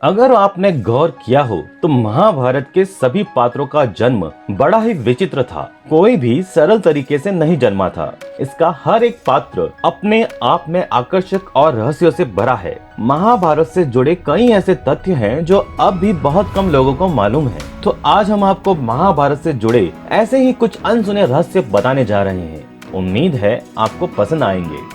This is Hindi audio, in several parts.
अगर आपने गौर किया हो तो महाभारत के सभी पात्रों का जन्म बड़ा ही विचित्र था। कोई भी सरल तरीके से नहीं जन्मा था। इसका हर एक पात्र अपने आप में आकर्षक और रहस्यों से भरा है। महाभारत से जुड़े कई ऐसे तथ्य हैं जो अब भी बहुत कम लोगों को मालूम है। तो आज हम आपको महाभारत से जुड़े ऐसे ही कुछ अनसुने रहस्य बताने जा रहे हैं। उम्मीद है आपको पसंद आएंगे।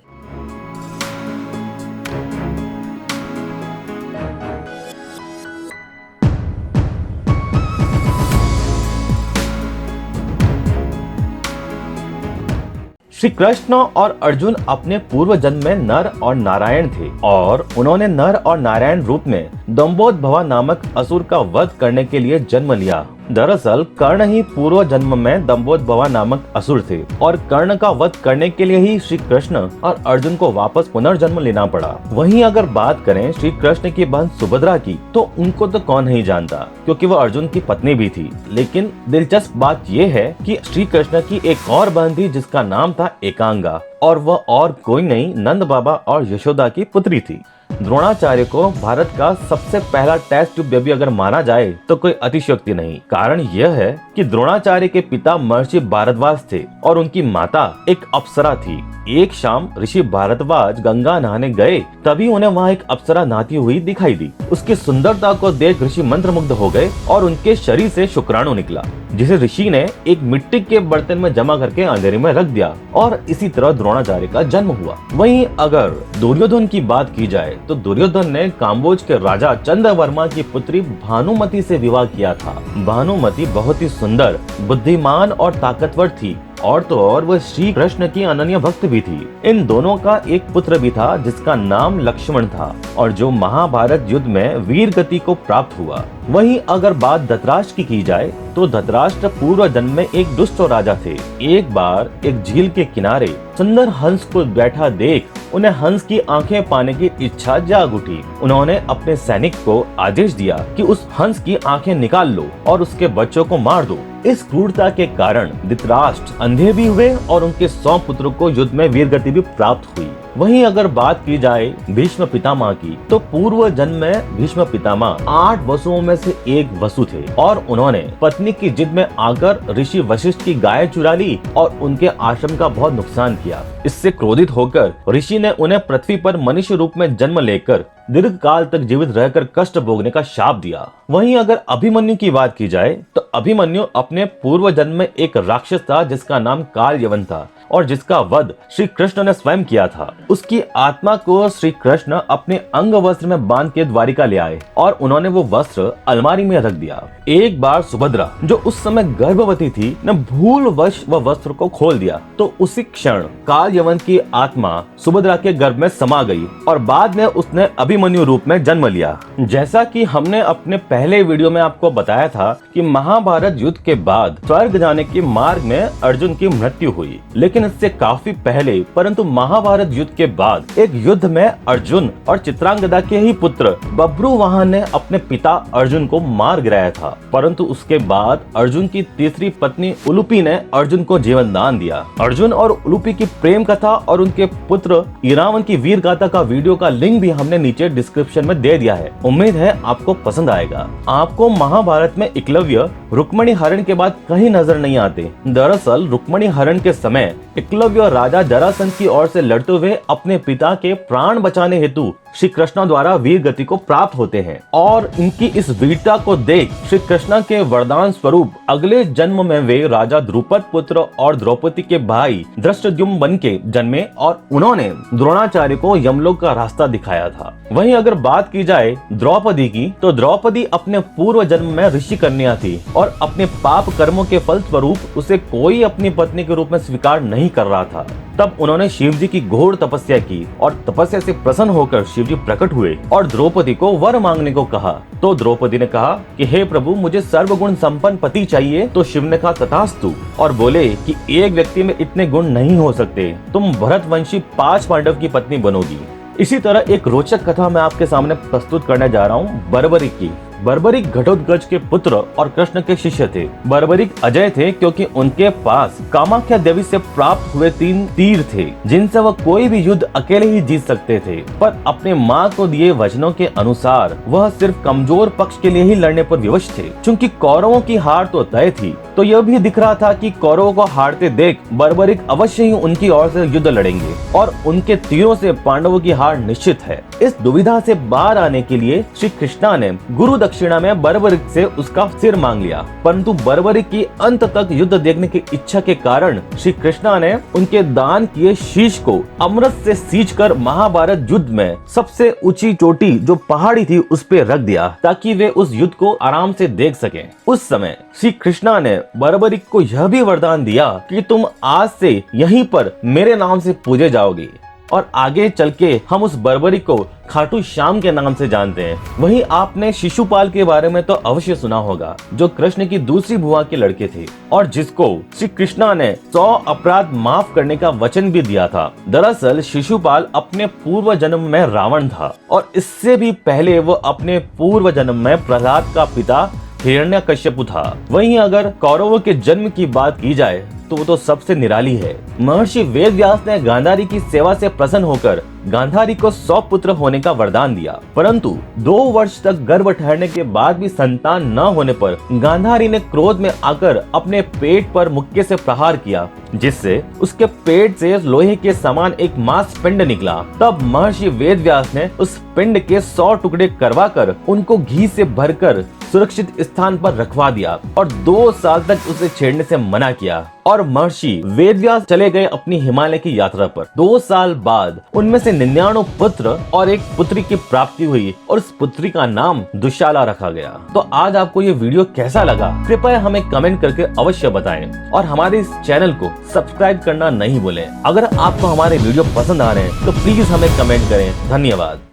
श्री कृष्ण और अर्जुन अपने पूर्व जन्म में नर और नारायण थे और उन्होंने नर और नारायण रूप में दंभोदभवा नामक असुर का वध करने के लिए जन्म लिया। दरअसल कर्ण ही पूर्व जन्म में दंभोदभवा नामक असुर थे और कर्ण का वध करने के लिए ही श्री कृष्ण और अर्जुन को वापस पुनर्जन्म लेना पड़ा। वहीं अगर बात करें श्री कृष्ण की बहन सुभद्रा की, तो उनको तो कौन नहीं जानता, क्योंकि वह अर्जुन की पत्नी भी थी। लेकिन दिलचस्प बात यह है कि श्री कृष्ण की एक और बहन थी जिसका नाम था एकांगा, और वह और कोई नहीं नंद बाबा और यशोदा की पुत्री थी। द्रोणाचार्य को भारत का सबसे पहला टेस्ट ट्यूब बेबी अगर माना जाए तो कोई अतिशयोक्ति नहीं। कारण यह है कि द्रोणाचार्य के पिता महर्षि भारद्वाज थे और उनकी माता एक अप्सरा थी। एक शाम ऋषि भारद्वाज गंगा नहाने गए, तभी उन्हें वहाँ एक अप्सरा नहाती हुई दिखाई दी। उसकी सुंदरता को देख ऋषि मंत्रमुग्ध हो गए और उनके शरीर से शुक्राणु निकला, जिसे ऋषि ने एक मिट्टी के बर्तन में जमा करके अंधेरे में रख दिया और इसी तरह द्रोणाचार्य का जन्म हुआ। वहीं अगर दुर्योधन की बात की जाए तो दुर्योधन ने काम्बोज के राजा चंद्रवर्मा की पुत्री भानुमति से विवाह किया था। भानुमति बहुत ही सुंदर, बुद्धिमान और ताकतवर थी, और तो और वह श्री कृष्ण की अनन्य भक्त भी थी। इन दोनों का एक पुत्र भी था जिसका नाम लक्ष्मण था और जो महाभारत युद्ध में वीर गति को प्राप्त हुआ। वहीं अगर बात धृतराष्ट्र की जाए तो धृतराष्ट्र पूर्व जन्म में एक दुष्ट राजा थे। एक बार एक झील के किनारे सुंदर हंस को बैठा देख उन्हें हंस की आंखें पाने की इच्छा जाग उठी। उन्होंने अपने सैनिक को आदेश दिया कि उस हंस की आंखें निकाल लो और उसके बच्चों को मार दो। इस क्रूरता के कारण धृतराष्ट्र अंधे भी हुए और उनके 100 पुत्रों को युद्ध में वीरगति भी प्राप्त हुई। वहीं अगर बात की जाए भीष्म पितामह की, तो पूर्व जन्म में भीष्म पितामह 8 वसुओं में से एक वसु थे और उन्होंने पत्नी की जिद में आकर ऋषि वशिष्ठ की गाय चुरा ली और उनके आश्रम का बहुत नुकसान किया। इससे क्रोधित होकर ऋषि ने उन्हें पृथ्वी पर मनुष्य रूप में जन्म लेकर दीर्घ काल तक जीवित रहकर कष्ट भोगने का शाप दिया। वहीं अगर अभिमन्यु की बात की जाए तो अभिमन्यु अपने पूर्व जन्म में एक राक्षस था जिसका नाम काल यवन था और जिसका वध श्री कृष्ण ने स्वयं किया था। उसकी आत्मा को श्री कृष्ण अपने अंग वस्त्र में बांध के द्वारिका ले आए और उन्होंने वो वस्त्र अलमारी में रख दिया। एक बार सुभद्रा, जो उस समय गर्भवती थी, ने भूलवश वह वस्त्र को खोल दिया, तो उसी क्षण काल यवन की आत्मा सुभद्रा के गर्भ में समा गई और बाद में उसने अभिमन्यु रूप में जन्म लिया। जैसा कि हमने अपने पहले वीडियो में आपको बताया था कि महाभारत युद्ध के बाद स्वर्ग जाने के मार्ग में अर्जुन की मृत्यु हुई, लेकिन इससे काफी पहले परंतु महाभारत युद्ध के बाद एक युद्ध में अर्जुन और चित्रांगदा के ही पुत्र बब्रुवाहन ने अपने पिता अर्जुन को मार गिराया था। परंतु उसके बाद अर्जुन की तीसरी पत्नी उलूपी ने अर्जुन को जीवन दान दिया। अर्जुन और उलूपी की प्रेम कथा और उनके पुत्र इरावन की वीर गाथा का वीडियो का लिंक भी हमने नीचे डिस्क्रिप्शन में दे दिया है। उम्मीद है आपको पसंद आएगा। आपको महाभारत में एकलव्य रुक्मणी हरण के बाद कहीं नजर नहीं आते। दरअसल रुक्मणी हरण के समय एकलव्य राजा जरासंध की ओर से लड़ते हुए अपने पिता के प्राण बचाने हेतु श्री कृष्ण द्वारा वीर गति को प्राप्त होते हैं और इनकी इस वीरता को देख श्री कृष्ण के वरदान स्वरूप अगले जन्म में वे राजा द्रुपद पुत्र और द्रौपदी के भाई धृष्टद्युम्न बन के जन्मे और उन्होंने द्रोणाचार्य को यमलोक का रास्ता दिखाया था। वहीं अगर बात की जाए द्रौपदी की, तो द्रौपदी अपने पूर्व जन्म में ऋषि कन्या थी और अपने पाप कर्मों के फल स्वरूप उसे कोई अपनी पत्नी के रूप में स्वीकार नहीं कर रहा था। तब उन्होंने शिव जी की घोर तपस्या की और तपस्या से प्रसन्न होकर शिव जी प्रकट हुए और द्रौपदी को वर मांगने को कहा। तो द्रौपदी ने कहा कि हे प्रभु, मुझे सर्वगुण संपन्न पति चाहिए। तो शिव ने कहा तथास्तु और बोले कि एक व्यक्ति में इतने गुण नहीं हो सकते, तुम भरतवंशी 5 पांडव की पत्नी बनोगी। इसी तरह एक रोचक कथा मैं आपके सामने प्रस्तुत करने जा रहा हूँ बर्बरी की। बर्बरिक घटोत्कच के पुत्र और कृष्ण के शिष्य थे। बर्बरिक अजय थे क्योंकि उनके पास कामाख्या देवी से प्राप्त हुए 3 तीर थे जिनसे वह कोई भी युद्ध अकेले ही जीत सकते थे। पर अपने माँ को दिए वचनों के अनुसार वह सिर्फ कमजोर पक्ष के लिए ही लड़ने पर विवश थे। चूंकि कौरवों की हार तो तय थी, तो यह भी दिख रहा था कि कौरवों को हारते देख बर्बरिक अवश्य ही उनकी ओर से युद्ध लड़ेंगे और उनके तीरों से पांडवों की हार निश्चित है। इस दुविधा से बाहर आने के लिए श्री कृष्णा ने गुरु दक्षिणा में बर्बरिक से उसका सिर मांग लिया, परंतु बर्बरिक की अंत तक युद्ध देखने की इच्छा के कारण श्री कृष्णा ने उनके दान किए शीश को अमृत से सींचकर महाभारत युद्ध में सबसे ऊंची चोटी जो पहाड़ी थी उस पे रख दिया ताकि वे उस युद्ध को आराम से देख सकें। उस समय श्री कृष्णा ने बर्बरिक को यह भी वरदान दिया कि तुम आज से यहीं पर मेरे नाम से पूजे जाओगे। और आगे चल के हम उस बर्बरिक को खाटू श्याम के नाम से जानते हैं। वहीं आपने शिशुपाल के बारे में तो अवश्य सुना होगा, जो कृष्ण की दूसरी बुआ के लड़के थे और जिसको श्री कृष्णा ने 100 अपराध माफ करने का वचन भी दिया था। दरअसल शिशुपाल अपने पूर्व जन्म में रावण था और इससे भी पहले वो अपने पूर्व जन्म में प्रहलाद का पिता हिरण्यकश्यपु था। वहीं अगर कौरवों के जन्म की बात की जाए तो वो तो सबसे निराली है। महर्षि वेदव्यास ने गांधारी की सेवा से प्रसन्न होकर गांधारी को 100 पुत्र होने का वरदान दिया, परंतु 2 वर्ष तक गर्भ ठहरने के बाद भी संतान न होने पर गांधारी ने क्रोध में आकर अपने पेट पर मुक्के से प्रहार किया, जिससे उसके पेट से लोहे के समान एक मांस पिंड निकला। तब महर्षि वेदव्यास ने उस पिंड के 100 टुकड़े करवाकर उनको घी से भरकर सुरक्षित स्थान पर रखवा दिया और 2 साल तक उसे छेड़ने से मना किया। और महर्षि वेदव्यास चले गए अपनी हिमालय की यात्रा पर। 2 साल बाद उनमें से 99 पुत्र और एक पुत्री की प्राप्ति हुई और उस पुत्री का नाम दुशाला रखा गया। तो आज आपको ये वीडियो कैसा लगा, कृपया हमें कमेंट करके अवश्य बताएं और हमारे इस चैनल को सब्सक्राइब करना नहीं भूलें। अगर आपको हमारे वीडियो पसंद आ रहे हैं तो प्लीज हमें कमेंट करें। धन्यवाद।